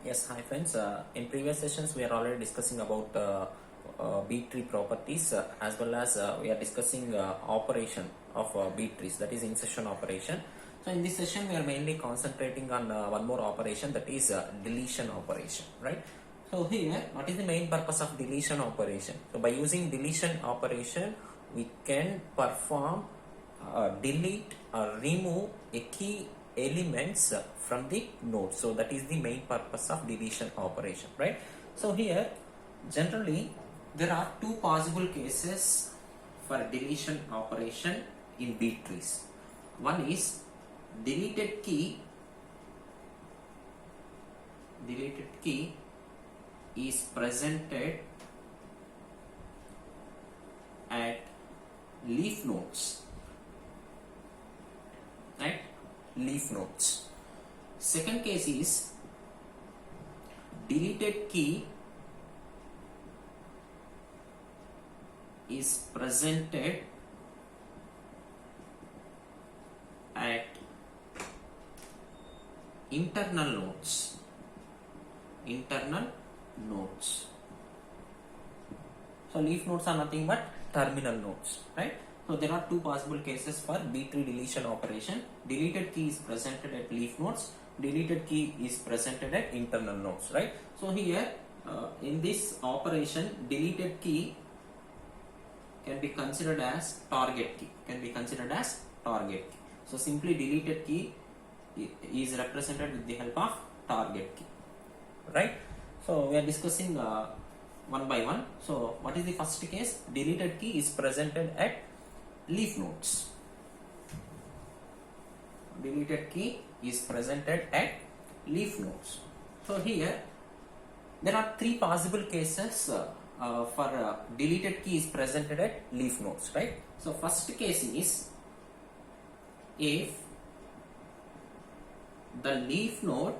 Yes, hi friends. In previous sessions, we are already discussing about B tree properties as well as we are discussing operation of B trees, that is insertion operation. So in this session, we are mainly concentrating on one more operation, that is deletion operation, right? So here, what is the main purpose of deletion operation? So by using deletion operation, we can perform delete or remove a key elements from the node. So that is the main purpose of deletion operation, right? So here generally there are two possible cases for deletion operation in B trees. One is deleted key is presented at leaf nodes, right? Leaf nodes. Second case is deleted key is presented at internal nodes. So leaf nodes are nothing but terminal nodes, right? So there are two possible cases for B tree deletion operation. Deleted key is presented at leaf nodes. Deleted key is presented at internal nodes, right? So here in this operation, deleted key can be considered as target key. So simply deleted key is represented with the help of target key, right? So we are discussing one by one. So what is the first case? Deleted key is presented at leaf nodes. So here there are three possible cases for deleted key is presented at leaf nodes, right? So first case is if the leaf node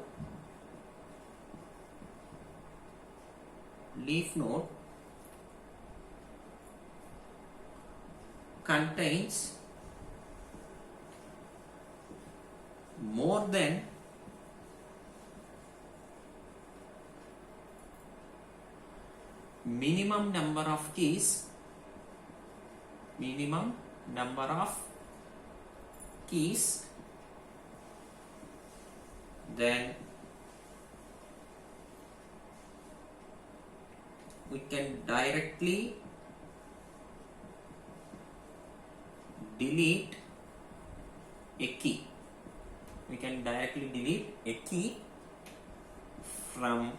contains more than minimum number of keys, then we can directly delete a key. From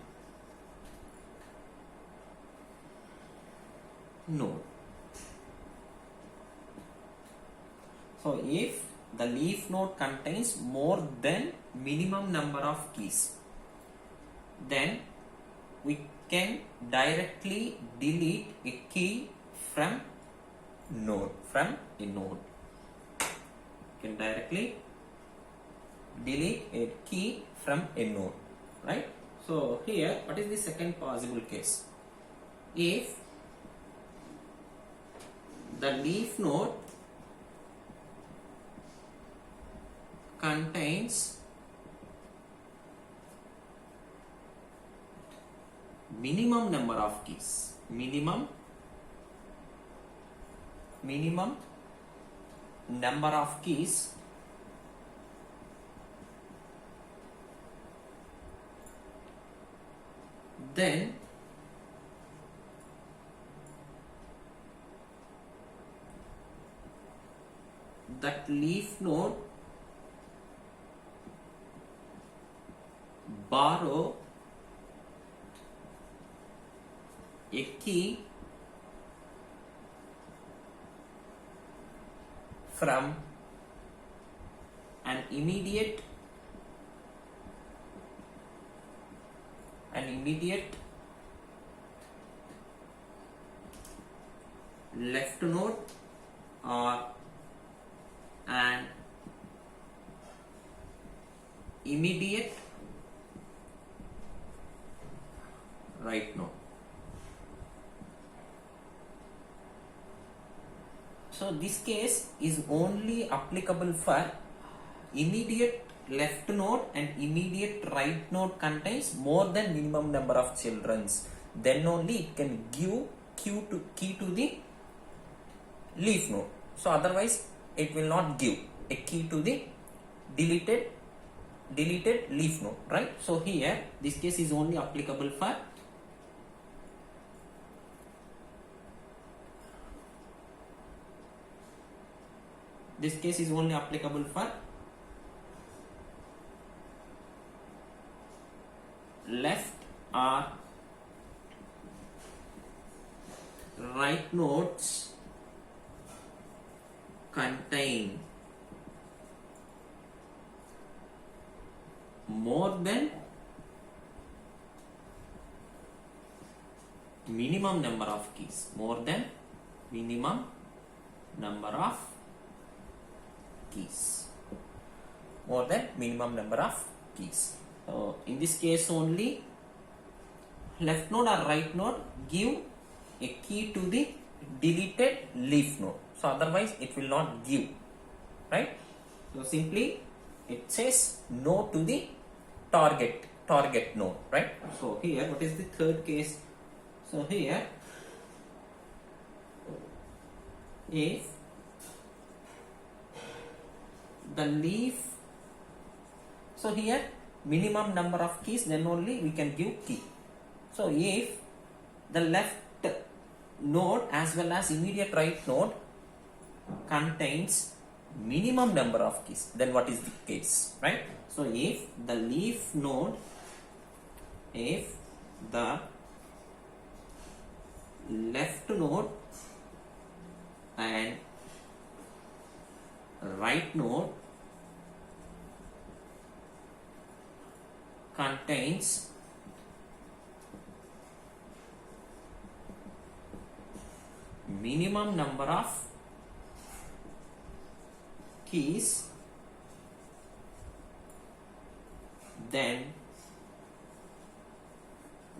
node. So if the leaf node contains more than minimum number of keys, then we can directly delete a key from a node. Can directly delete a key from a node, right? So here, what is the second possible case? If the leaf node contains minimum number of keys, then that leaf node borrow a key from an immediate left node or an immediate right node. So this case is only applicable for immediate left node and immediate right node contains more than minimum number of children, then only it can give key to the leaf node. So otherwise it will not give a key to the deleted leaf node, right? So here this case is only applicable for left or right nodes contain more than minimum number of keys, So in this case only left node or right node give a key to the deleted leaf node. So otherwise it will not give, right? So simply it says no to the target node, right? So here what is the third case? So here if the leaf, so here minimum number of keys, then only we can give key. So if the left node as well as immediate right node contains minimum number of keys, then what is the case, right? So if the leaf node, if the left node and right node contains minimum number of keys, then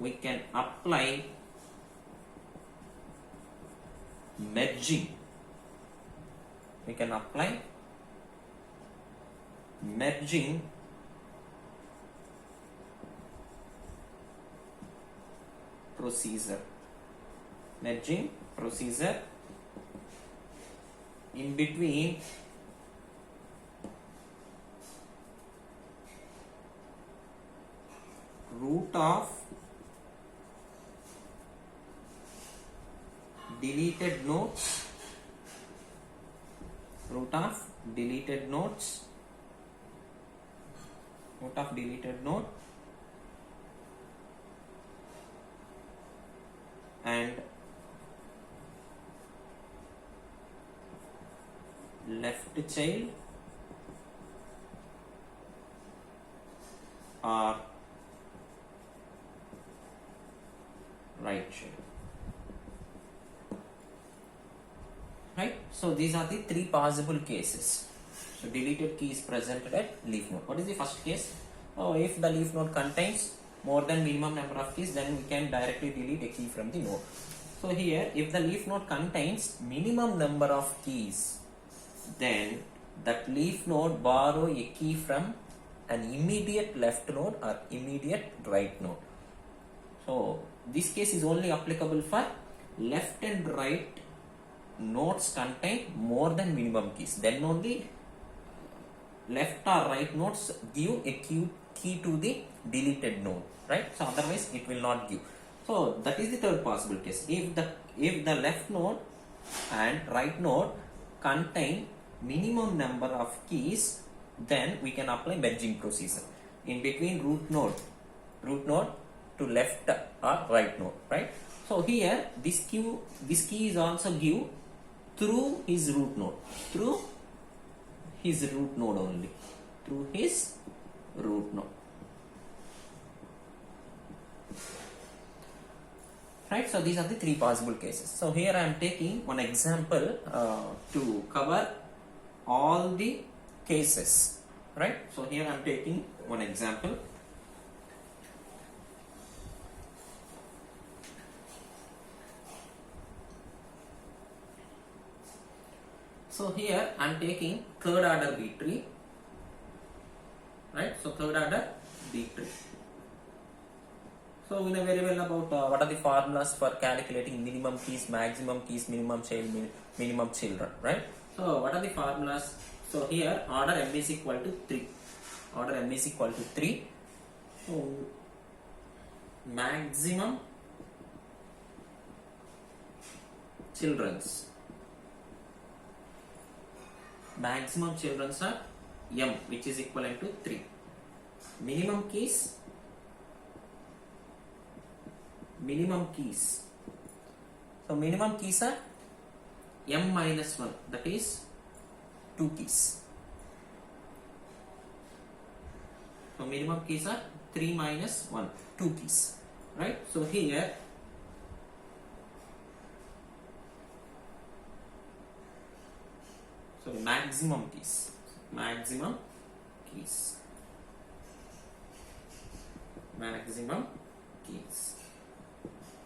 we can apply merging. Procedure in between root of deleted nodes and left child or right child, right? So these are the three possible cases. So deleted key is presented at leaf node. What is the first case? If the leaf node contains more than minimum number of keys, then we can directly delete a key from the node. So here if the leaf node contains minimum number of keys, then that leaf node borrow a key from an immediate left node or immediate right node. So this case is only applicable for left and right nodes contain more than minimum keys, then only left or right nodes give a key to the deleted node, right? So otherwise it will not give. So that is the third possible case. If the left node and right node contain minimum number of keys, then we can apply merging procedure in between root node to left or right node, right? So here this key is also give through his root node only, right? So these are the three possible cases. So here I am taking one example to cover all the cases, right? So here I am taking one example. So here I am taking third order B tree. third order B tree. So we know very well about what are the formulas for calculating minimum keys, maximum keys, minimum children, right? So what are the formulas? So here order m is equal to 3. Order m is equal to 3. So maximum children's are m, which is equivalent to 3. Minimum keys so minimum keys are m minus 1, that is 2 keys. So minimum keys are 3 minus 1, 2 keys, right? So here maximum keys, maximum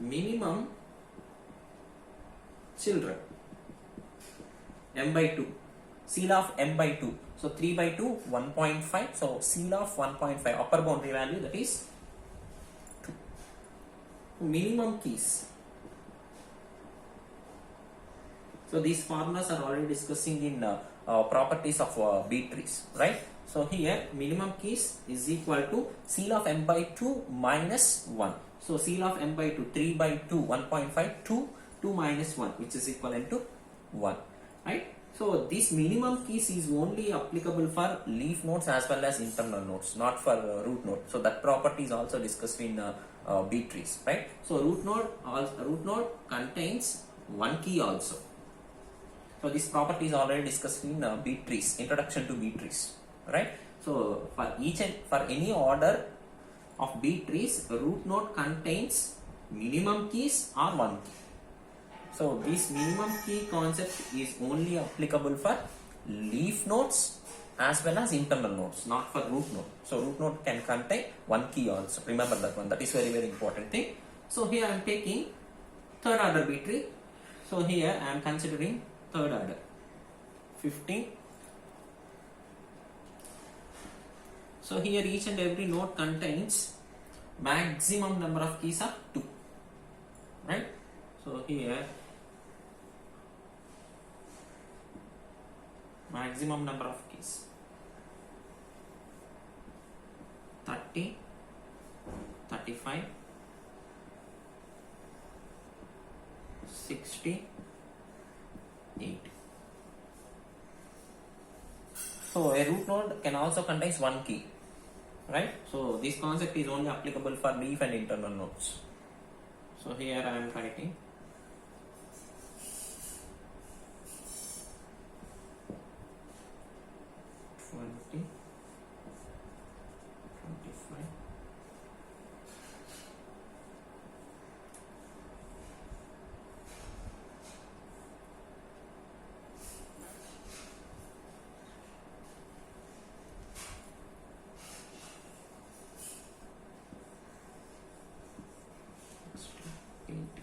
minimum children m by 2, seal of m by 2, so 3 by 2 1.5, so seal of 1.5, upper boundary value, that is 2. Minimum keys, so these formulas are already discussing in properties of B trees, right? So here minimum keys is equal to seal of m by 2 minus 1. So seal of m by 2, 3 by 2, 1.5, 2 minus 1, which is equivalent to 1, right? So this minimum keys is only applicable for leaf nodes as well as internal nodes, not for root node. So that property is also discussed in B trees, right? So root node contains one key also. So this property is already discussed in B trees, introduction to B trees, right? So for any order of B trees, root node contains minimum keys or one key. So this minimum key concept is only applicable for leaf nodes as well as internal nodes, not for root node. So root node can contain one key also. Remember that one. That is very, very important thing. So here I am taking third order B tree. So here I am considering third order 15. So here each and every node contains maximum number of keys are 2, right? So here maximum number of keys 30, 35, 60, 80. So a root node can also contain one key, right? So this concept is only applicable for leaf and internal nodes. So here I am writing 20, 25, 80.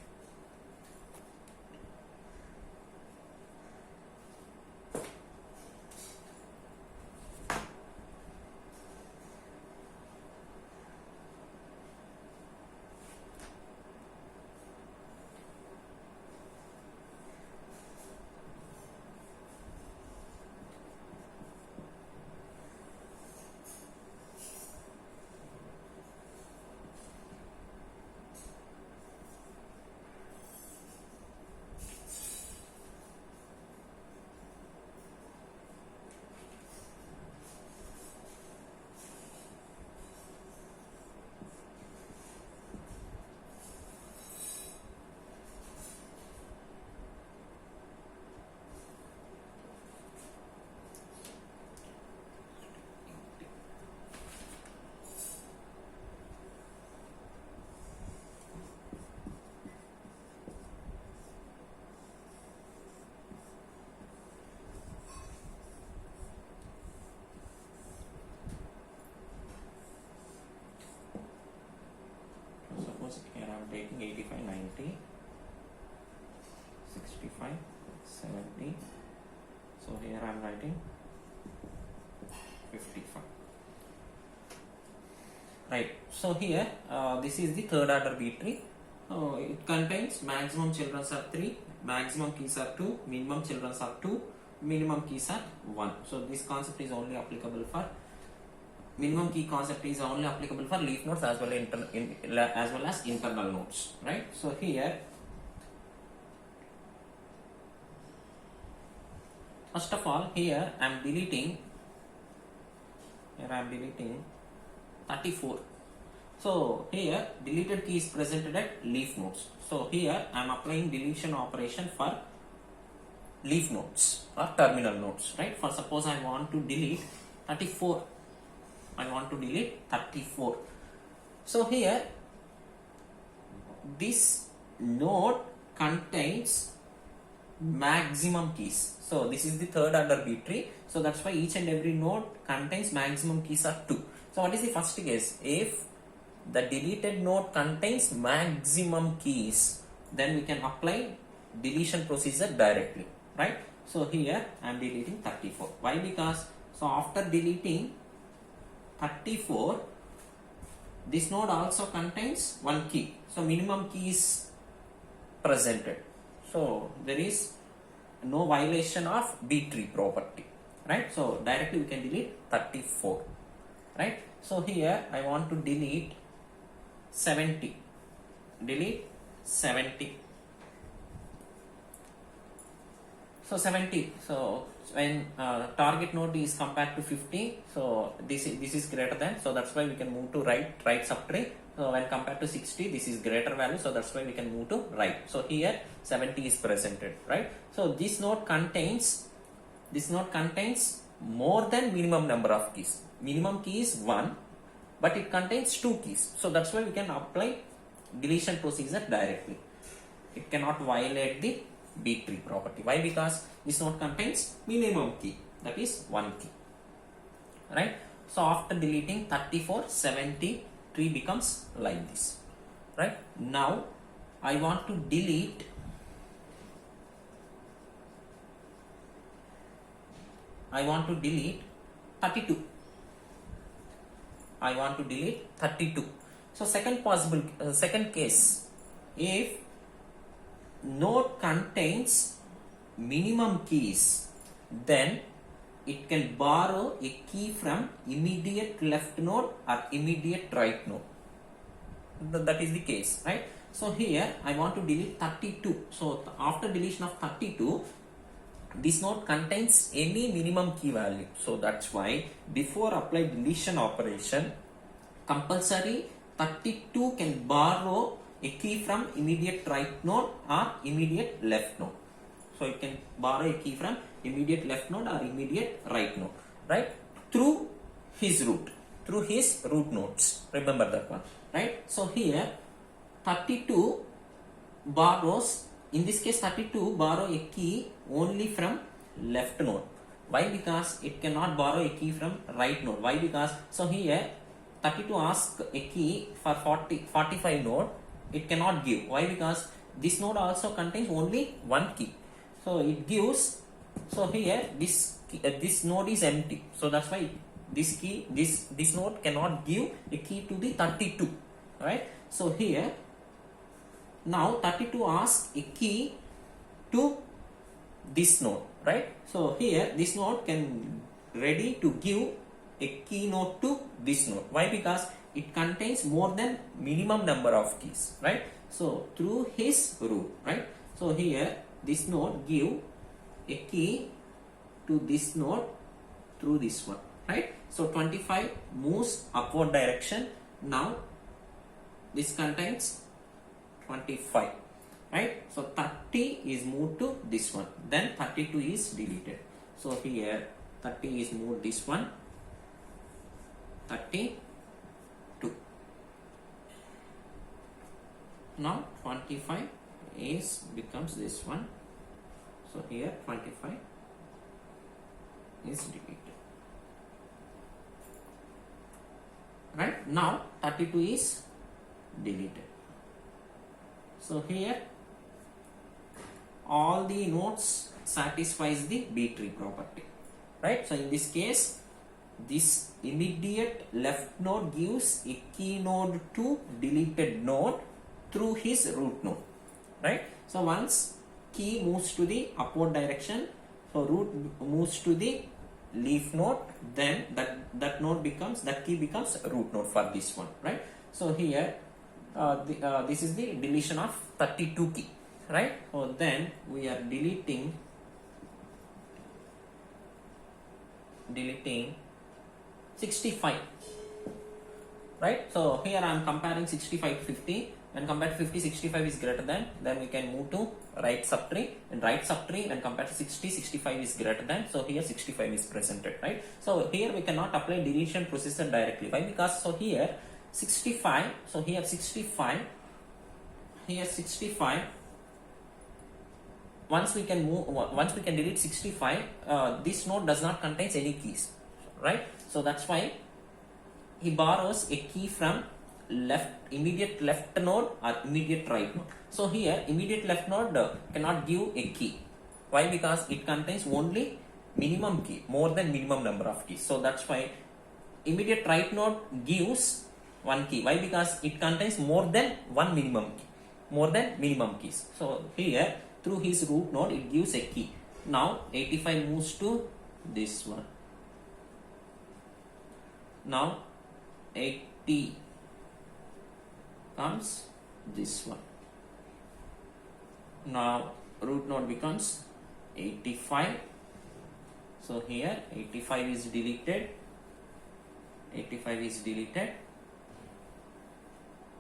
Suppose here I am taking 85, 90, 65, 70. So here I am writing 55. right? So here this is the third order B tree. It contains maximum children are 3, maximum keys are 2, minimum children are 2, minimum keys are 1. So this concept is only applicable for minimum key concept is only applicable for leaf nodes as well as internal nodes, right? So here first of all, here I am deleting 34. So here deleted key is presented at leaf nodes. So here I am applying deletion operation for leaf nodes or terminal nodes, right? For suppose I want to delete 34. So here this node contains maximum keys. So this is the third order B tree. So that's why each and every node contains maximum keys are 2. So what is the first case? If the deleted node contains maximum keys, then we can apply deletion procedure directly, right? So here I am deleting 34. Why? Because so after deleting 34, this node also contains one key. So minimum key is presented. So there is no violation of B tree property, right? So directly we can delete 34, right? So here I want to delete 70. Delete 70. So 70. So when target node is compared to 50, so this is greater than. So that's why we can move to right subtree. So when compared to 60, this is greater value. So that's why we can move to right. So here 70 is presented, right? So this node contains more than minimum number of keys. Minimum key is 1, but it contains 2 keys. So that's why we can apply deletion procedure directly. It cannot violate the B tree property. Why? Because this node contains minimum key, that is 1 key, right? So after deleting 34, 73 becomes like this, right? Now I want to delete 32. So second case, if node contains minimum keys, then it can borrow a key from immediate left node or immediate right node. That is the case, right? So here I want to delete 32. So after deletion of 32, this node contains any minimum key value. So that's why before apply deletion operation, compulsory 32 can borrow a key from immediate right node or immediate left node. So it can borrow a key from immediate left node or immediate right node, right? Through his root nodes. Remember that one, right? So here 32 borrows, in this case 32 borrow a key only from left node. Why? Because it cannot borrow a key from right node. Why? Because so here 32 asks a key for 45 node, it cannot give. Why? Because this node also contains only one key. So it gives, so here this node is empty. So that's why this node cannot give a key to the 32, right? So here now 32 asks a key to this node, right? So here this node can ready to give a key node to this node. Why? Because it contains more than minimum number of keys, right? So through his root, right? So here this node give a key to this node through this one, right? So 25 moves upward direction. Now this contains 25, right? So 30 is moved to this one, then 32 is deleted. So here 30 is moved this one, 32. Now 25 is becomes this one. So here 25 is deleted, right? Now 32 is deleted. So here all the nodes satisfies the B tree property, right? So in this case this immediate left node gives a key node to deleted node through his root node, right? So once key moves to the upward direction, so root moves to the leaf node, then that key becomes root node for this one, right? So here this is the deletion of 32 key, right? So then we are deleting 65, right? So here I am comparing 65 to 50. When compared to 50, 65 is greater than, then we can move to right subtree, and right subtree when compared to 60, 65 is greater than, so here 65 is presented, right? So here we cannot apply deletion procedure directly. Why? Because so here 65, so here 65, once we can delete 65, this node does not contain any keys, right? So that's why he borrows a key from immediate left node or immediate right node. So here immediate left node cannot give a key. Why? Because it contains only minimum key, more than minimum number of keys. So that's why immediate right node gives one key. Why? Because it contains more than one minimum key, more than minimum keys. So here through his root node it gives a key. Now 85 moves to this one. Now 80 comes this one. Now root node becomes 85. So here 85 is deleted.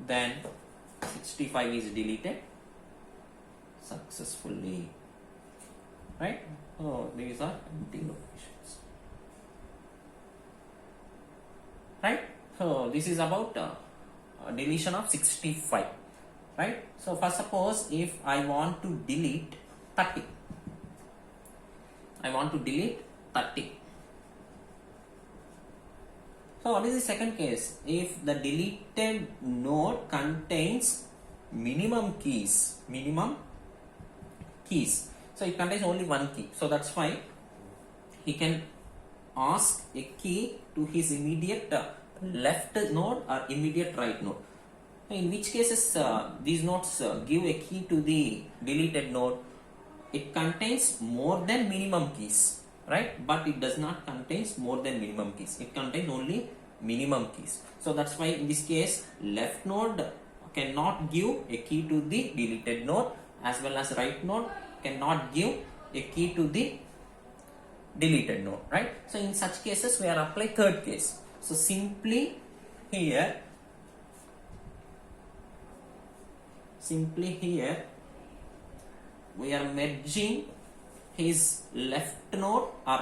Then 65 is deleted successfully, right? So these are empty locations, right? So this is about deletion of 65, right? So first suppose if I want to delete 30, so what is the second case? If the deleted node contains minimum keys, so it contains only one key, so that's why he can ask a key to his immediate left node or immediate right node. In which cases these nodes give a key to the deleted node. It contains more than minimum keys, right? But it does not contains more than minimum keys. It contains only minimum keys. So that's why in this case left node cannot give a key to the deleted node, as well as right node cannot give a key to the deleted node, right? So in such cases we are apply third case. So simply here we are merging his left node or